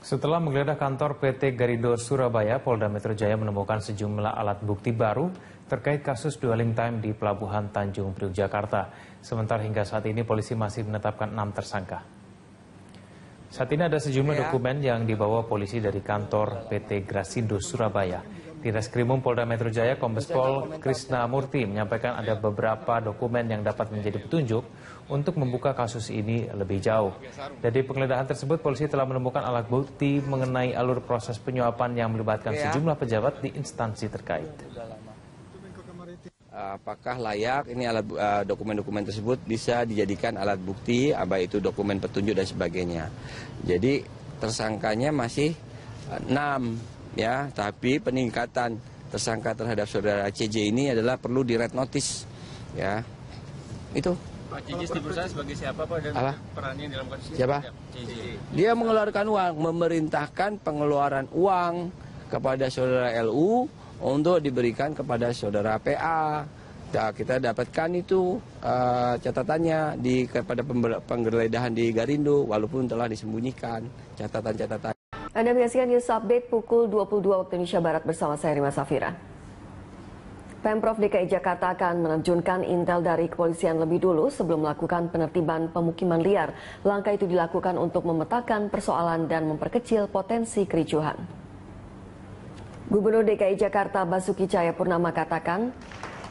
Setelah menggeledah kantor PT Garindo Surabaya, Polda Metro Jaya menemukan sejumlah alat bukti baru terkait kasus dwelling time di Pelabuhan Tanjung Priok, Jakarta. Sementara hingga saat ini polisi masih menetapkan 6 tersangka. Saat ini ada sejumlah dokumen yang dibawa polisi dari kantor PT Grasindo Surabaya. Di Reskrimum Polda Metro Jaya, Kombes Pol Krisna Murti menyampaikan ada beberapa dokumen yang dapat menjadi petunjuk untuk membuka kasus ini lebih jauh. Dari penggeledahan tersebut, polisi telah menemukan alat bukti mengenai alur proses penyuapan yang melibatkan sejumlah pejabat di instansi terkait. Apakah layak ini dokumen-dokumen tersebut bisa dijadikan alat bukti, baik itu dokumen petunjuk dan sebagainya. Jadi tersangkanya masih 6 ya, tapi peningkatan tersangka terhadap saudara CJ ini adalah perlu di red notice ya. Itu. Pak CJ diperiksa sebagai siapa Pak dan perannya dalam kasus ini? Siapa? CJ. Dia mengeluarkan uang, memerintahkan pengeluaran uang kepada saudara LU untuk diberikan kepada saudara PA. Nah, kita dapatkan itu catatannya kepada penggeledahan di Garindo, walaupun telah disembunyikan catatan-catatan. Anda menyaksikan News Update pukul 22 waktu Indonesia Barat bersama saya Rima Safira. Pemprov DKI Jakarta akan menerjunkan intel dari kepolisian lebih dulu sebelum melakukan penertiban pemukiman liar. Langkah itu dilakukan untuk memetakan persoalan dan memperkecil potensi kericuhan. Gubernur DKI Jakarta Basuki Cahayapurnama katakan,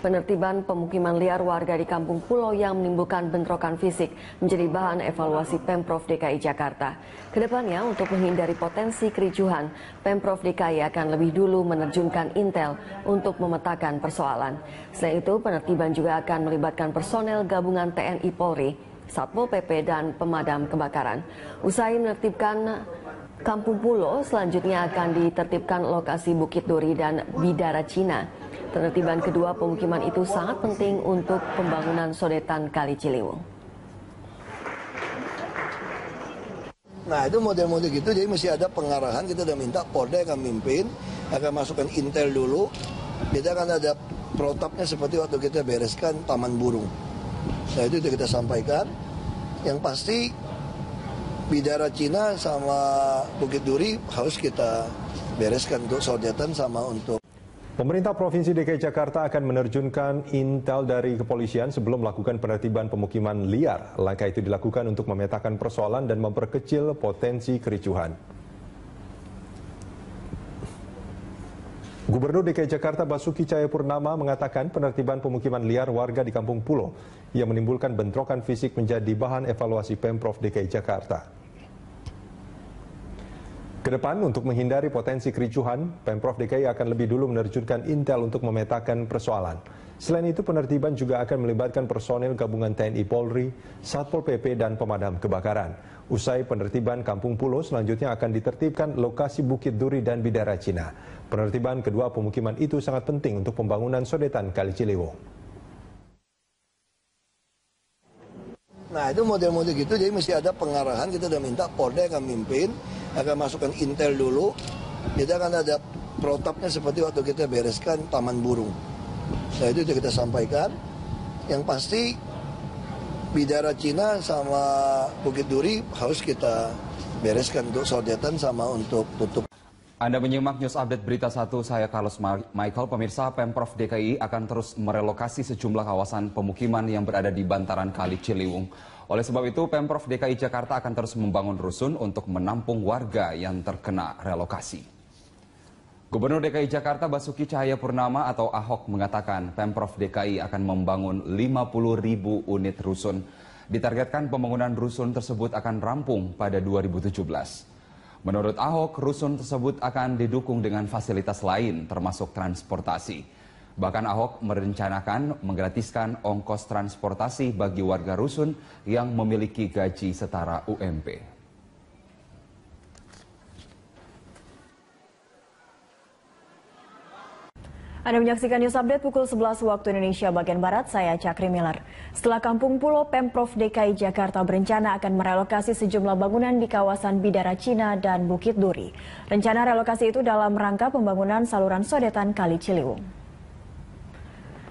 penertiban pemukiman liar warga di Kampung Pulau yang menimbulkan bentrokan fisik menjadi bahan evaluasi Pemprov DKI Jakarta. Kedepannya, untuk menghindari potensi kericuhan, Pemprov DKI akan lebih dulu menerjunkan intel untuk memetakan persoalan. Selain itu, penertiban juga akan melibatkan personel gabungan TNI Polri, Satpol PP, dan pemadam kebakaran. Usai menertibkan Kampung Pulau, selanjutnya akan ditertibkan lokasi Bukit Duri dan Bidara Cina. Penertiban kedua pemukiman itu sangat penting untuk pembangunan sodetan Kali Ciliwung. Nah, itu model-model gitu, jadi mesti ada pengarahan. Kita udah minta Polda akan mimpin, akan masukkan intel dulu. Kita akan ada protapnya seperti waktu kita bereskan Taman Burung. Nah, itu kita sampaikan. Yang pasti Bidara Cina sama Bukit Duri harus kita bereskan untuk sodetan sama untuk. Pemerintah Provinsi DKI Jakarta akan menerjunkan intel dari kepolisian sebelum melakukan penertiban pemukiman liar. Langkah itu dilakukan untuk memetakan persoalan dan memperkecil potensi kericuhan. Gubernur DKI Jakarta Basuki Cahayapurnama mengatakan penertiban pemukiman liar warga di Kampung Pulau yang menimbulkan bentrokan fisik menjadi bahan evaluasi Pemprov DKI Jakarta. Kedepan, untuk menghindari potensi kericuhan, Pemprov DKI akan lebih dulu menerjunkan intel untuk memetakan persoalan. Selain itu, penertiban juga akan melibatkan personel gabungan TNI Polri, Satpol PP, dan pemadam kebakaran. Usai penertiban Kampung Pulau, selanjutnya akan ditertibkan lokasi Bukit Duri dan Bidara Cina. Penertiban kedua pemukiman itu sangat penting untuk pembangunan sodetan Kali Ciliwung. Nah, itu model-model gitu, jadi mesti ada pengarahan. Kita udah minta Polda akan mimpin, akan masukkan intel dulu. Kita akan ada protapnya seperti waktu kita bereskan Taman Burung. Nah, itu kita sampaikan. Yang pasti Bidara Cina sama Bukit Duri harus kita bereskan untuk sodetan sama untuk tutup. Anda menyimak News Update Berita 1, saya Carlos Michael. Pemirsa, Pemprov DKI akan terus merelokasi sejumlah kawasan pemukiman yang berada di bantaran Kali Ciliwung. Oleh sebab itu, Pemprov DKI Jakarta akan terus membangun rusun untuk menampung warga yang terkena relokasi. Gubernur DKI Jakarta Basuki Cahayapurnama atau Ahok mengatakan Pemprov DKI akan membangun 50.000 unit rusun. Ditargetkan pembangunan rusun tersebut akan rampung pada 2017. Menurut Ahok, rusun tersebut akan didukung dengan fasilitas lain termasuk transportasi. Bahkan Ahok merencanakan menggratiskan ongkos transportasi bagi warga rusun yang memiliki gaji setara UMP. Anda menyaksikan News Update pukul 11 waktu Indonesia bagian Barat, saya Cakri Miller. Setelah Kampung Pulau, Pemprov DKI Jakarta berencana akan merelokasi sejumlah bangunan di kawasan Bidara Cina dan Bukit Duri. Rencana relokasi itu dalam rangka pembangunan saluran sodetan Kali Ciliwung.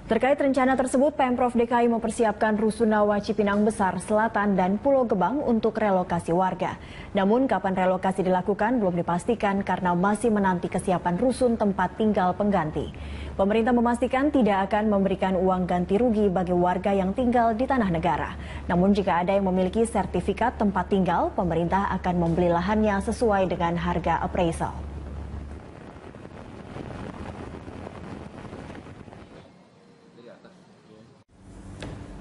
Terkait rencana tersebut, Pemprov DKI mempersiapkan Rusunawa Cipinang Besar Selatan dan Pulau Gebang untuk relokasi warga. Namun kapan relokasi dilakukan belum dipastikan karena masih menanti kesiapan rusun tempat tinggal pengganti. Pemerintah memastikan tidak akan memberikan uang ganti rugi bagi warga yang tinggal di tanah negara. Namun jika ada yang memiliki sertifikat tempat tinggal, pemerintah akan membeli lahannya sesuai dengan harga appraisal.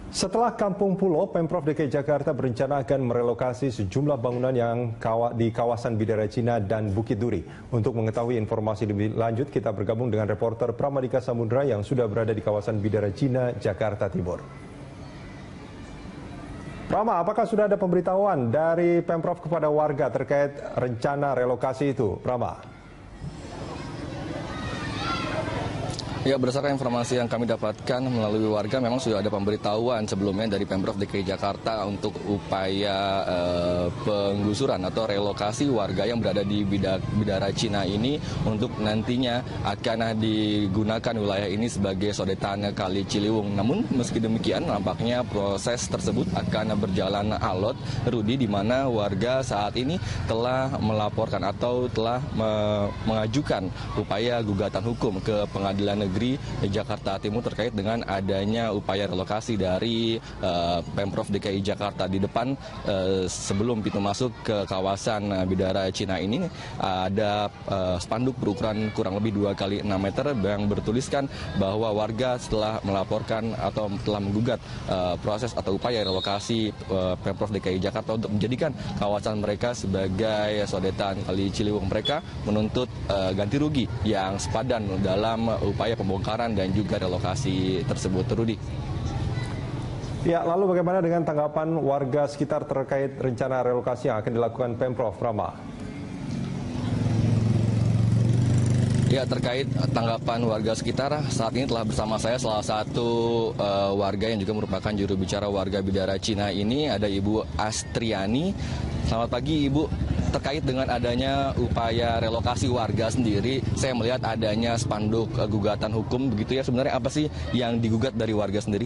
Setelah Kampung Pulo, Pemprov DKI Jakarta berencana akan merelokasi sejumlah bangunan yang di kawasan Bidara Cina dan Bukit Duri. Untuk mengetahui informasi lebih lanjut, kita bergabung dengan reporter Pramadika Samudra yang sudah berada di kawasan Bidara Cina, Jakarta Timur. Prama, apakah sudah ada pemberitahuan dari Pemprov kepada warga terkait rencana relokasi itu? Prama. Ya, berdasarkan informasi yang kami dapatkan melalui warga, memang sudah ada pemberitahuan sebelumnya dari Pemprov DKI Jakarta untuk upaya penggusuran atau relokasi warga yang berada di Bidara Cina ini untuk nantinya akan digunakan wilayah ini sebagai sodetan Kali Ciliwung. Namun meski demikian, nampaknya proses tersebut akan berjalan alot, Rudi, di mana warga saat ini telah melaporkan atau telah mengajukan upaya gugatan hukum ke Pengadilan Negeri Jakarta Timur terkait dengan adanya upaya relokasi dari Pemprov DKI Jakarta. Di depan sebelum pintu masuk ke kawasan Bidara Cina ini ada spanduk berukuran kurang lebih 2 kali 6 meter yang bertuliskan bahwa warga setelah melaporkan atau telah menggugat proses atau upaya relokasi Pemprov DKI Jakarta untuk menjadikan kawasan mereka sebagai sodetan Kali Ciliwung, mereka menuntut ganti rugi yang sepadan dalam upaya pembongkaran dan juga relokasi tersebut, Rudi. Ya, lalu bagaimana dengan tanggapan warga sekitar terkait rencana relokasi yang akan dilakukan Pemprov, Rama? Ya, terkait tanggapan warga sekitar, saat ini telah bersama saya salah satu warga yang juga merupakan juru bicara warga Bidara Cina ini, ada Ibu Astriani. Selamat pagi, Ibu. Terkait dengan adanya upaya relokasi warga sendiri, saya melihat adanya spanduk gugatan hukum, begitu ya. Sebenarnya apa sih yang digugat dari warga sendiri?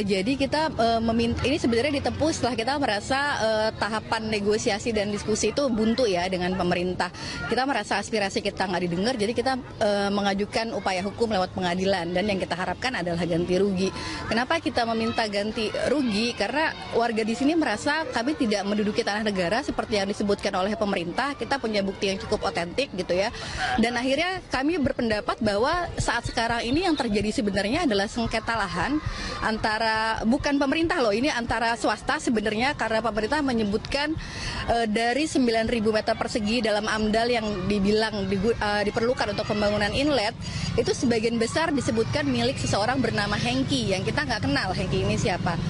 Jadi kita meminta, ini sebenarnya ditempuh setelah kita merasa tahapan negosiasi dan diskusi itu buntu ya dengan pemerintah. Kita merasa aspirasi kita nggak didengar, jadi kita mengajukan upaya hukum lewat pengadilan, dan yang kita harapkan adalah ganti rugi. Kenapa kita meminta ganti rugi? Karena warga di sini merasa kami tidak menduduki tanah negara seperti yang disebutkan oleh pemerintah. Kita punya bukti yang cukup otentik gitu ya. Dan akhirnya kami berpendapat bahwa saat sekarang ini yang terjadi sebenarnya adalah sengketa lahan antara, bukan pemerintah loh, ini antara swasta sebenarnya, karena pemerintah menyebutkan dari 9.000 meter persegi dalam AMDAL yang dibilang diperlukan untuk pembangunan inlet, itu sebagian besar disebutkan milik seseorang bernama Hengki, yang kita nggak kenal Hengki ini siapa.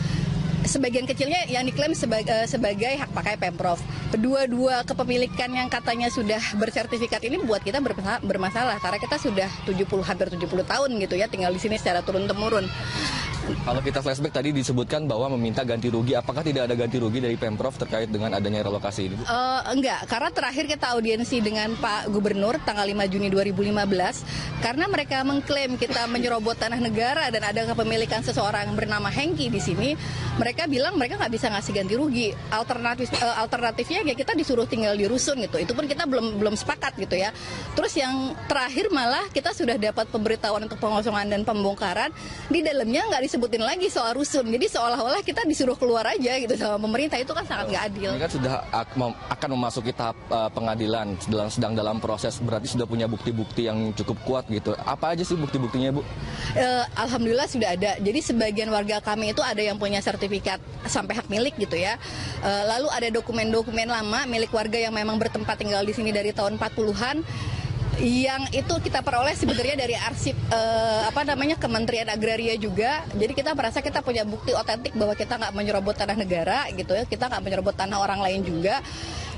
Sebagian kecilnya yang diklaim sebagai hak pakai Pemprov. Kedua-dua kepemilikan yang katanya sudah bersertifikat ini buat kita bermasalah, karena kita sudah hampir 70 tahun gitu ya tinggal di sini secara turun-temurun. Kalau kita flashback tadi disebutkan bahwa meminta ganti rugi, apakah tidak ada ganti rugi dari Pemprov terkait dengan adanya relokasi ini? Enggak, karena terakhir kita audiensi dengan Pak Gubernur tanggal 5 Juni 2015, karena mereka mengklaim kita menyerobot tanah negara dan ada kepemilikan seseorang bernama Hengki di sini, mereka bilang mereka nggak bisa ngasih ganti rugi. Alternatifnya ya kita disuruh tinggal di rusun gitu. Itu pun kita belum sepakat gitu ya. Terus yang terakhir malah kita sudah dapat pemberitahuan untuk pengosongan dan pembongkaran, di dalamnya nggak disebutin lagi soal rusun. Jadi seolah-olah kita disuruh keluar aja gitu sama pemerintah. Itu kan sangat nggak adil. Ini kan sudah akan memasuki tahap pengadilan, sedang dalam proses, berarti sudah punya bukti-bukti yang cukup kuat gitu. Apa aja sih bukti-buktinya, Bu? Alhamdulillah sudah ada. Jadi sebagian warga kami itu ada yang punya sertifikat sampai hak milik gitu ya. Lalu ada dokumen-dokumen lama milik warga yang memang bertempat tinggal di sini dari tahun 40-an. Yang itu kita peroleh sebenarnya dari arsip Kementerian Agraria juga. Jadi kita merasa kita punya bukti otentik bahwa kita nggak menyerobot tanah negara gitu ya, kita nggak menyerobot tanah orang lain juga.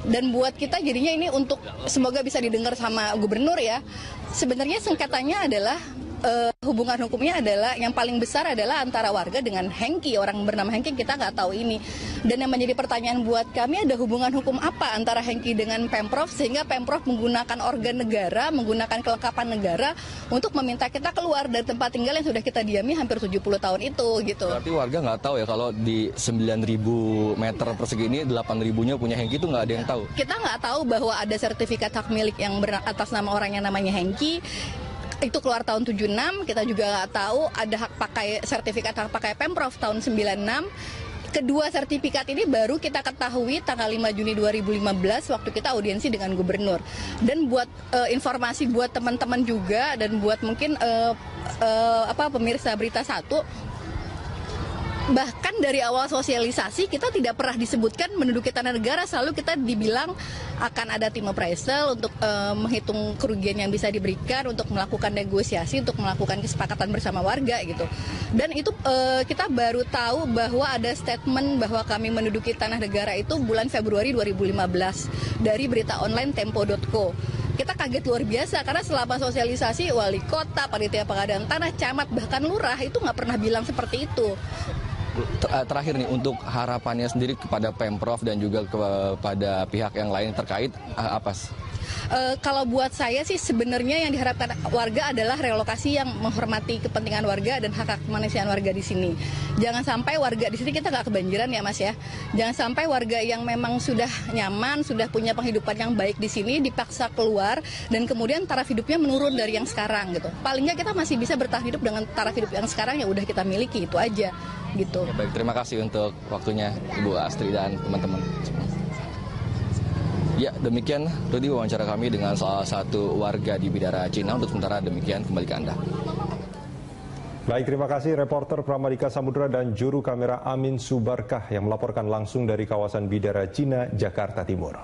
Dan buat kita jadinya ini untuk semoga bisa didengar sama gubernur ya. Sebenarnya sengketanya adalah hubungan hukumnya adalah yang paling besar adalah antara warga dengan Hengki, orang bernama Hengki, kita nggak tahu ini. Dan yang menjadi pertanyaan buat kami, ada hubungan hukum apa antara Hengki dengan Pemprov sehingga Pemprov menggunakan organ negara, menggunakan kelengkapan negara untuk meminta kita keluar dari tempat tinggal yang sudah kita diami hampir 70 tahun itu gitu. Berarti warga nggak tahu ya kalau di 9.000 meter persegi ini 8.000-nya punya Hengki, itu nggak ada yang tahu? Kita nggak tahu bahwa ada sertifikat hak milik yang atas nama orang yang namanya Hengki. Itu keluar tahun 76, kita juga nggak tahu ada hak pakai sertifikat hak pakai Pemprov tahun 96. Kedua sertifikat ini baru kita ketahui tanggal 5 Juni 2015 waktu kita audiensi dengan gubernur. Dan buat informasi buat teman-teman juga dan buat mungkin pemirsa Berita 1, bahkan dari awal sosialisasi kita tidak pernah disebutkan menduduki tanah negara, selalu kita dibilang akan ada tim appraisal untuk menghitung kerugian yang bisa diberikan, untuk melakukan negosiasi, untuk melakukan kesepakatan bersama warga gitu. Dan itu kita baru tahu bahwa ada statement bahwa kami menduduki tanah negara itu bulan Februari 2015 dari berita online tempo.co. Kita kaget luar biasa karena selama sosialisasi wali kota, panitia pengadaan tanah, camat, bahkan lurah itu nggak pernah bilang seperti itu. Terakhir nih, untuk harapannya sendiri kepada Pemprov dan juga kepada pihak yang lain terkait apa? Kalau buat saya sih sebenarnya yang diharapkan warga adalah relokasi yang menghormati kepentingan warga dan hak kemanusiaan warga di sini. Jangan sampai warga di sini kita nggak kebanjiran ya Mas ya. Jangan sampai warga yang memang sudah nyaman, sudah punya penghidupan yang baik di sini dipaksa keluar dan kemudian taraf hidupnya menurun dari yang sekarang gitu. Paling nggak kita masih bisa bertahan hidup dengan taraf hidup yang sekarang yang udah kita miliki, itu aja gitu. Ya, baik, terima kasih untuk waktunya Ibu Astri dan teman-teman. Ya, demikian Rudi wawancara kami dengan salah satu warga di Bidara Cina. Untuk sementara demikian, kembali ke Anda. Baik, terima kasih reporter Pramadika Samudra dan juru kamera Amin Subarkah yang melaporkan langsung dari kawasan Bidara Cina, Jakarta Timur.